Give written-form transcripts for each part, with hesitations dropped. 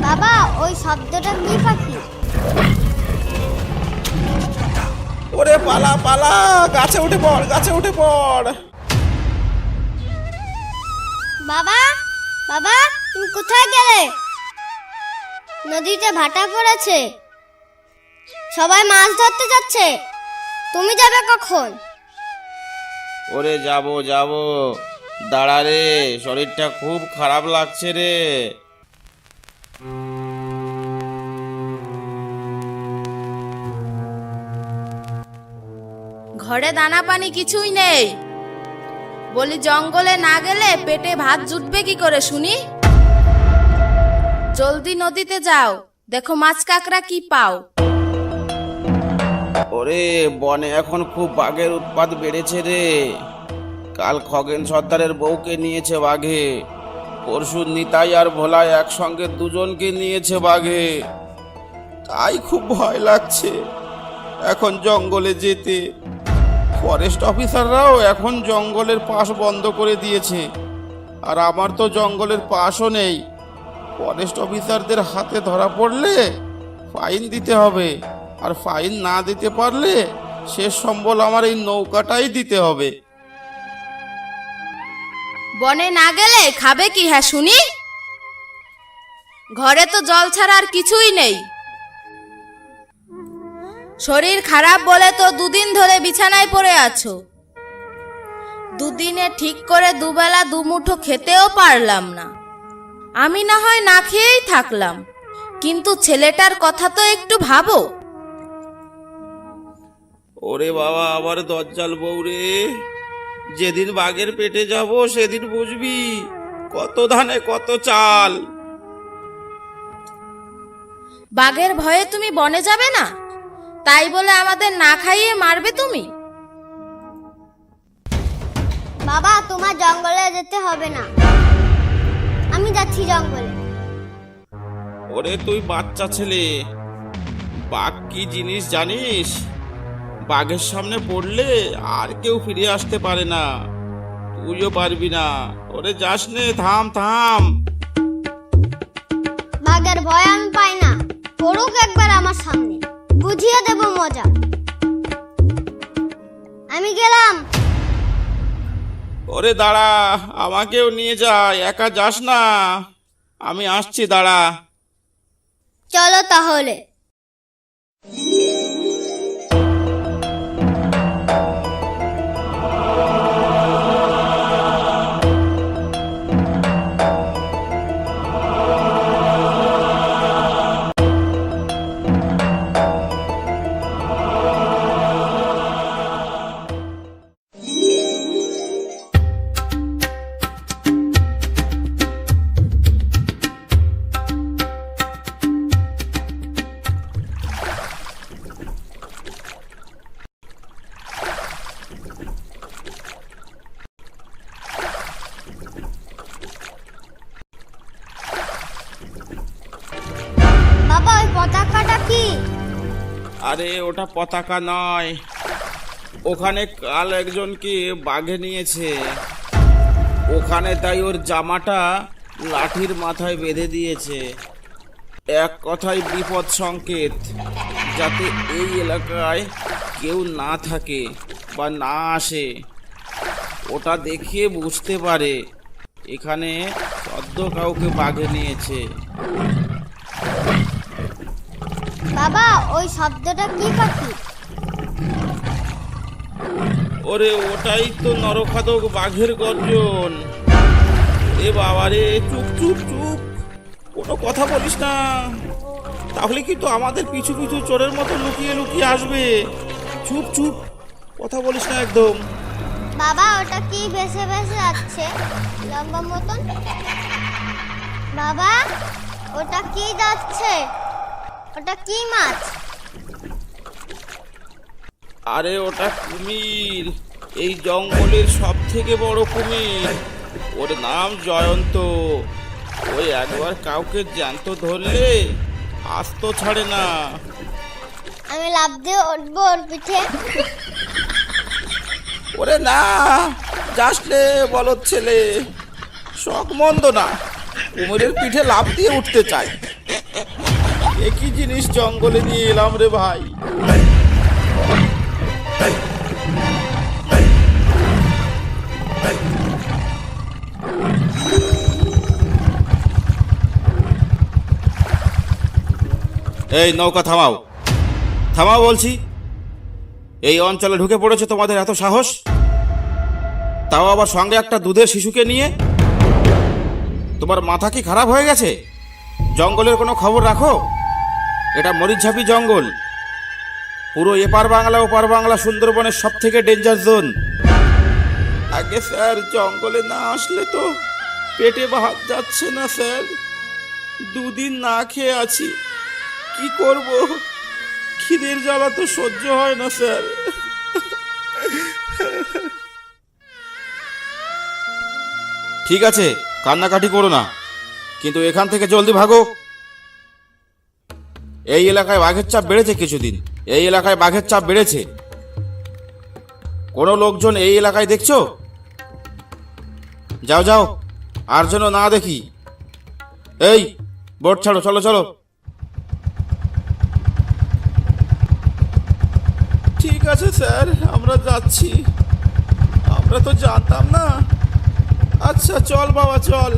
বাবা ওই শব্দটা কি পাখি? ওরে পালা পালা, গাছে উঠে পড়, গাছে উঠে পড়। বাবা বাবা তুমি কোথায় গেলে? নদীতে ভাটা পড়েছে, সবাই মাছ ধরতে যাচ্ছে, তুমি যাবে কখন? ওরে যাবো যাবো, দাঁড়া রে, শরীরটা খুব খারাপ লাগছে রে। ঘরে দানা পানি কিছুই নেই, বলি জঙ্গলে না গেলে পেটে ভাত জুটবে কি করে শুনি? জলদি নদীতে যাও, দেখো মাছ কাঁকড়া কি পাও। ওরে বনে এখন খুব বাঘের উৎপাত বেড়েছে রে। কাল খগেন সর্দারের বউকে নিয়েছে বাঘে, পরশু নিতাই আর ভোলাই একসঙ্গে দুজনকে নিয়েছে বাঘে। তাই খুব ভয় লাগছে এখন জঙ্গলে যেতে। ফরেস্ট অফিসাররাও এখন জঙ্গলের পাশ বন্ধ করে দিয়েছে, আর আমার তো জঙ্গলের পাশও নেই। ফরেস্ট অফিসারদের হাতে ধরা পড়লে ফাইন দিতে হবে, আর ফাইন না দিতে পারলে শেষ সম্বল আমার এই নৌকাটাই দিতে হবে। বনে না গেলে খাবে কি হ্যাঁ শুনি? ঘরে তো জল ছাড়া আর কিছুই নেই। শরীর খারাপ বলে তো দুদিন ধরে বিছানায় পড়ে আছো। দুদিনে ঠিক করে দুবেলা দুমুঠো খেতেও পারলাম না। আমি না হয় না খেয়েই থাকলাম, কিন্তু ছেলেটার কথা তো একটু ভাবো। ওরে বাবা, আবার দজ্জাল বউ রে, যেদিন বাঘের পেটে যাব সেদিন বুঝবি কত ধানে কত চাল। বাঘের ভয়ে তুমি বনে যাবে না, তাই বলে আমাদের না খাইয়ে মারবে তুমি? বাবা তোমার জঙ্গলে যেতে হবে না, আমি যাচ্ছি জঙ্গলে। ওরে তুই বাচ্চা ছেলে, বাঘ কি জিনিস জানিস? বাঘের সামনে পড়লে আর কেউ ফিরে আসতে পারে না, তুইও পারবি না। ওরে যাস নে, থাম থাম। বাঘের ভয় আমি পাই না, পড়ুক একবার আমার সামনে, বুঝিয়ে দেব মজা। আমি গেলাম। ওরে দাঁড়া, আমাকেও নিয়ে যা, একা যাস না, আমি আসছি, দাঁড়া। চলো তাহলে। বাবা ওই পতাকাটা কি? আরে ওটা পতাকা নয়, ওখানে কাল একজনকে বাঘে নিয়েছে, ওখানে তাই ওর জামাটা লাঠির মাথায় বেঁধে দিয়েছে। এক কথায় বিপদ সংকেত, যাতে এই এলাকায় কেউ না থাকে বা না আসে। ওটা দেখে বুঝতে পারে এখানে সদ্য কাউকে বাঘে নিয়েছে। বাবা ওই শব্দটা কি পাখি? ওরে ওটাই তো নরখাদক বাঘের গর্জন। এ বাবা রে, চুপ চুপ চুপ, কোনো কথা বলিস না, তাহলে কিন্তু আমাদের পিছু পিছু চোরের মতো লুকিয়ে লুকিয়ে আসবে। চুপ চুপ, কথা বলিস না একদম। বাবা ওটা কি ভেসে ভেসে যাচ্ছে লম্বা মতন? বাবা ওটা কি যাচ্ছে? ওটা কি মাছ? আরে ওটা কুমির, এই জঙ্গলের সব থেকে বড় কুমির। ওর নাম জয়ন্ত। ওই একবার কাউকে জ্যান্ত ধরলে আস্ত ছাড়ে না। আমি লাফ দিয়ে উঠবো ওর পিঠে। ওরে না, যাসলে বলদ ছেলে, শখ মন্দ না, কুমিরের পিঠে লাফ দিয়ে উঠতে চায়। একই জিনিস জঙ্গলে নিয়ে এলাম রে ভাই। এই নৌকা থামাও, থামাও বলছি। এই অঞ্চলে ঢুকে পড়েছে তোমাদের এত সাহস, তাও আবার সঙ্গে একটা দুধের শিশুকে নিয়ে। তোমার মাথা কি খারাপ হয়ে গেছে? জঙ্গলের কোনো খবর রাখো? এটা মরিচঝাপি জঙ্গল, পুরো এপার বাংলা ওপার বাংলা সুন্দরবনের সব থেকে ডেঞ্জার জোন। আগে স্যার, জঙ্গলে না আসলে তো পেটে ভাত যাচ্ছে না স্যার, দুদিন না খেয়ে আছি, কি করব? খিদের জ্বালা তো সহ্য হয় না স্যার। ঠিক আছে, কান্নাকাটি করো না, কিন্তু এখান থেকে জলদি ভাগো। এই এলাকায় বাঘের চাপ বেড়েছে কিছুদিন, এই এলাকায় বাঘের চাপ বেড়েছে। কোনো লোকজন এই এলাকায় দেখছো? যাও যাও, আর যেন না দেখি। এই বোট ছাড়ো, চলো চলো। ঠিক আছে স্যার, আমরা যাচ্ছি, আমরা তো জানতাম না। আচ্ছা চল বাবা, চল।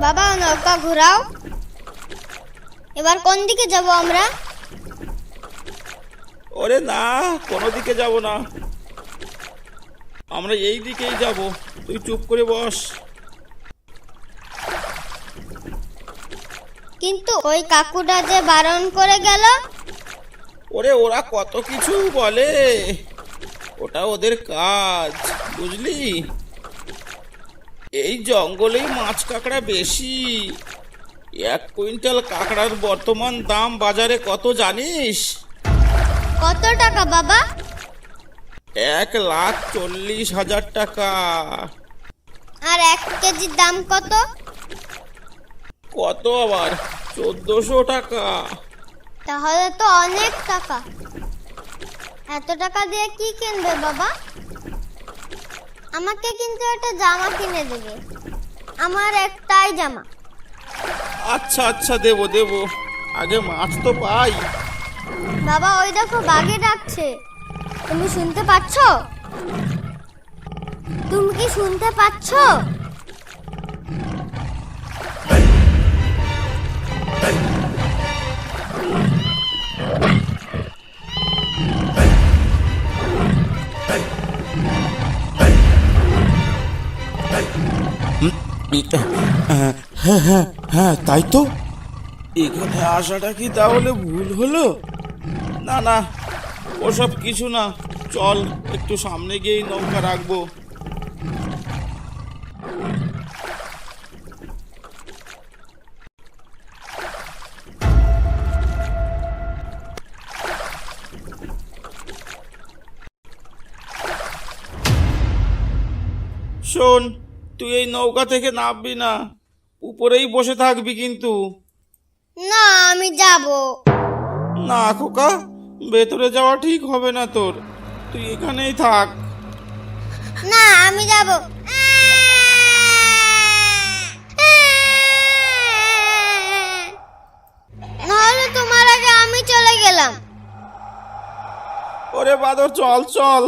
বাবা নৌকা ঘোরাও। এবার কোন দিকে যাব আমরা? ওরে না, কোনো দিকে যাব না, আমরা এই দিকেই যাব। তুই চুপ করে বস। কিন্তু ওই কাকুটা যে বারণ করে গেল। ওরে ওরা কত কিছু বলে, ওটা ওদের কাজ, বুঝলি? এই জঙ্গলেই মাছ কাঁকড়া বেশি। 1 কুইন্টাল কাঁকড়ার বর্তমান দাম বাজারে কত জানিস? কত টাকা বাবা? 1,40,000 টাকা। আর 1 কেজির দাম কত? কত আবার? 1400 টাকা। তাহলে তো অনেক টাকা। এত টাকা দিয়ে কি কিনবে বাবা? আমাকে কিন্তু একটা জামা কিনে দেবে, আমার একটাই জামা। আচ্ছা আচ্ছা, দেবো দেবো, আগে মাছ তো পাই। বাবা ওই দেখো, বাঘে ডাকছে। তুমি শুনতে পাচ্ছ? তুমি কি শুনতে পাচ্ছ? হ্যাঁ তাই তো। এখানে আসাটা কি তাহলে ভুল হলো? না না, ওসব কিছু না, চল একটু সামনে গিয়েই নৌকা রাখবো। শোন, তুই এই নৌকা থেকে নামবি না, উপরেই বসে থাকবি কিন্তু। না, আমি যাব না খোকা, ভেতরে যাওয়া ঠিক হবে না তোর, তুই এখানেই থাক। না, আমি যাব। নাহলে তোমার আগে আমি চলে গেলাম। ওরে বাদর, চল চল,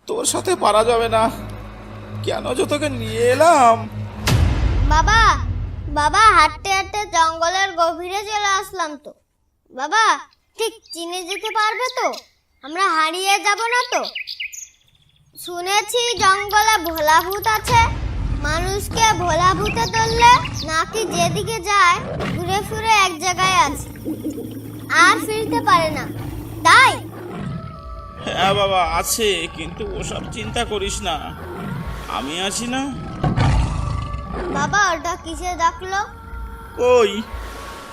তোর সাথে পারা যাবে না। কেন যে তোকে নিয়ে এলাম। বাবা বাবা, হাঁটতে হাঁটতে জঙ্গলের গভীরে চলে আসলাম তো। বাবা ঠিক চিনে যেতে পারবে তো? আমরা হারিয়ে যাব না তো? শুনেছি জঙ্গলে ভোলা ভূত আছে, মানুষকে ভোলা ভূতে ধরলে নাকি যেদিকে যায় ঘুরে ফিরে এক জায়গায় আছে, আর ফিরতে পারে না, তাই? হ্যাঁ বাবা আছে, কিন্তু ওসব চিন্তা করিস না, আমি আছি না। বাবা ওটা কিসে ডাকলো? কই,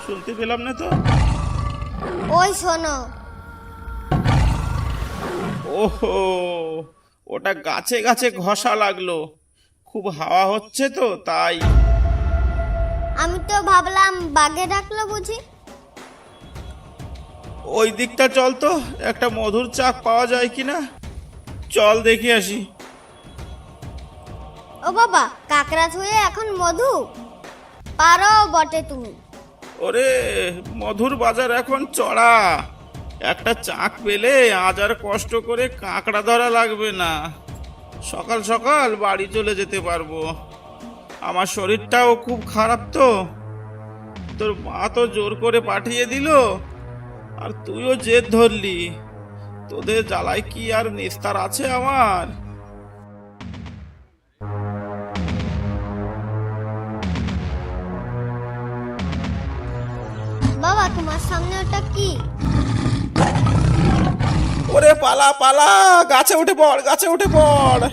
শুনতে পেলাম না তো। ওই শোনো। ওহো, ওটা গাছে গাছে ঘষা লাগলো, খুব হাওয়া হচ্ছে তো তাই। আমি তো ভাবলাম বাঘে ডাকলো বুঝি। ওই দিকটা চল তো, একটা মধুর চাক পাওয়া যায় কিনা, চল দেখে আসি। ও বাবা, কাকড়া ছুঁয়ে এখন মধু পারো বটে তুমি। ওরে, মধুর বাজার এখন চড়া, একটা চাক পেলে আজ আর কষ্ট করে কাঁকড়া ধরা লাগবে না, সকাল সকাল বাড়ি চলে যেতে পারবো। আমার শরীরটাও খুব খারাপ তো, তোর মা তো জোর করে পাঠিয়ে দিল, আর তুইও জেদ ধরলি, তোদের জ্বালায় কি আর নিস্তার আছে আমার। বাবা, তোমার সামনে ওটা কি? ওরে পালা পালা, গাছে উঠে পড়, গাছে উঠে পড়।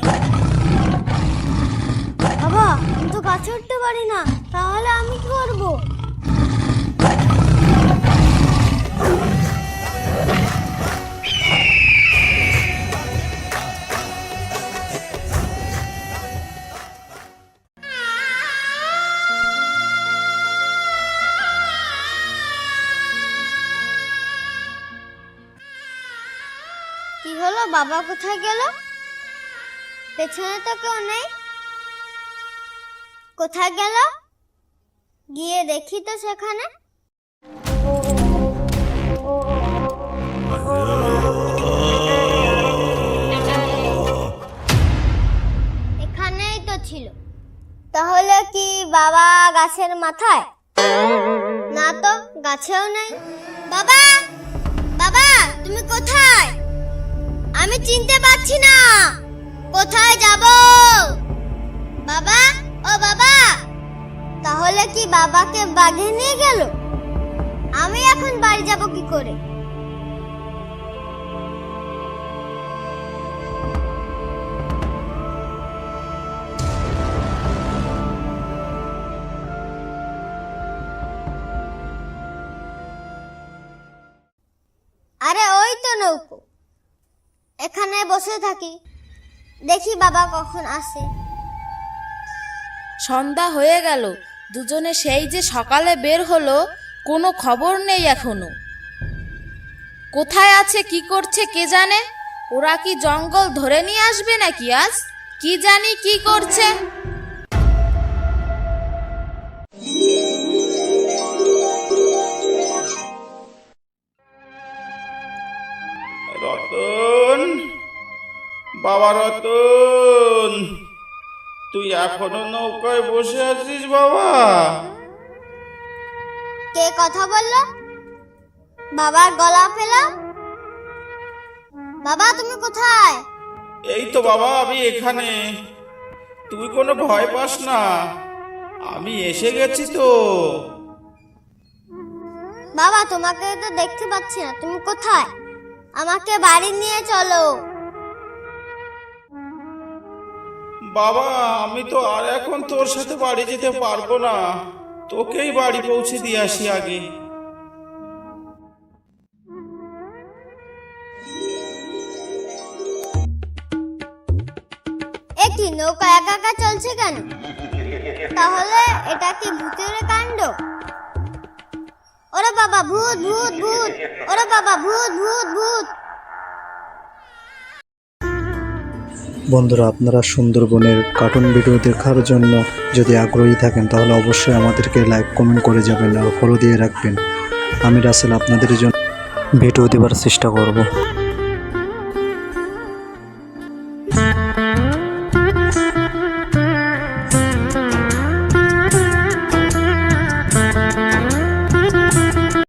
বাবা, আমি তো গাছে উঠতে পারি না, তাহলে আমি কি করবো? কি হলো, বাবা কোথায় গেল? পেছনে তো কেউ নেই, কোথায় গেল? গিয়ে দেখি তো সেখানে। এখানেই তো ছিল। তাহলে কি বাবা গাছের মাথায়? না তো, গাছেও নেই। বাবা, বাবা, তুমি কোথায়? আমি চিনতে পারছি না, কোথায় যাব? বাবা, ও বাবা। তাহলে কি বাবাকে বাঘে নিয়ে গেল? আমি এখন বাড়ি যাব কি করে? আরে ওই তো নৌকো, এখানে বসে থাকি, দেখি বাবা কখন আসে। সন্ধ্যা হয়ে গেল, দুজনে সেই যে সকালে বের হলো, কোনো খবর নেই এখনো। কোথায় আছে, কি করছে কে জানে? ওরা কি জঙ্গল ধরে নিয়ে আসবে নাকি আজ? কি জানি কি করছে। রতন, বাবা রতন, তুই এখনো নৌকায় বসে আছিস বাবা? কে কথা বললো? বাবার গলা পেলাম। বাবা, তুমি কোথায়? এই তো বাবা, আমি এখানে, তুই কোনো ভয় পাস না, আমি এসে গেছি তো। বাবা, তোমাকে তো দেখতে পাচ্ছি না, তুমি কোথায়? আমাকে বাড়ি নিয়ে চলো। বাবা, আমি তো আর এখন তোর সাথে বাড়ি যেতে পারবো না, তোকেই বাড়ি পৌঁছে দিয়ে আসি আগে। একই নৌকা একা একা চলছে কেন? তাহলে এটা কি ভূতের কাণ্ড? ওরে বাবা, ভূত ভূত ভূত! ওরে বাবা, ভূত ভূত ভূত! বন্ধুরা, আপনারা সুন্দরবনের কার্টুন ভিডিও দেখার জন্য যদি আগ্রহী থাকেন তাহলে অবশ্যই আমাদেরকে লাইক কমেন্ট করে যাবেন আর ফলো দিয়ে রাখবেন। আমি রাসেল আপনাদের জন্য ভিডিও দেওয়ার চেষ্টা করব।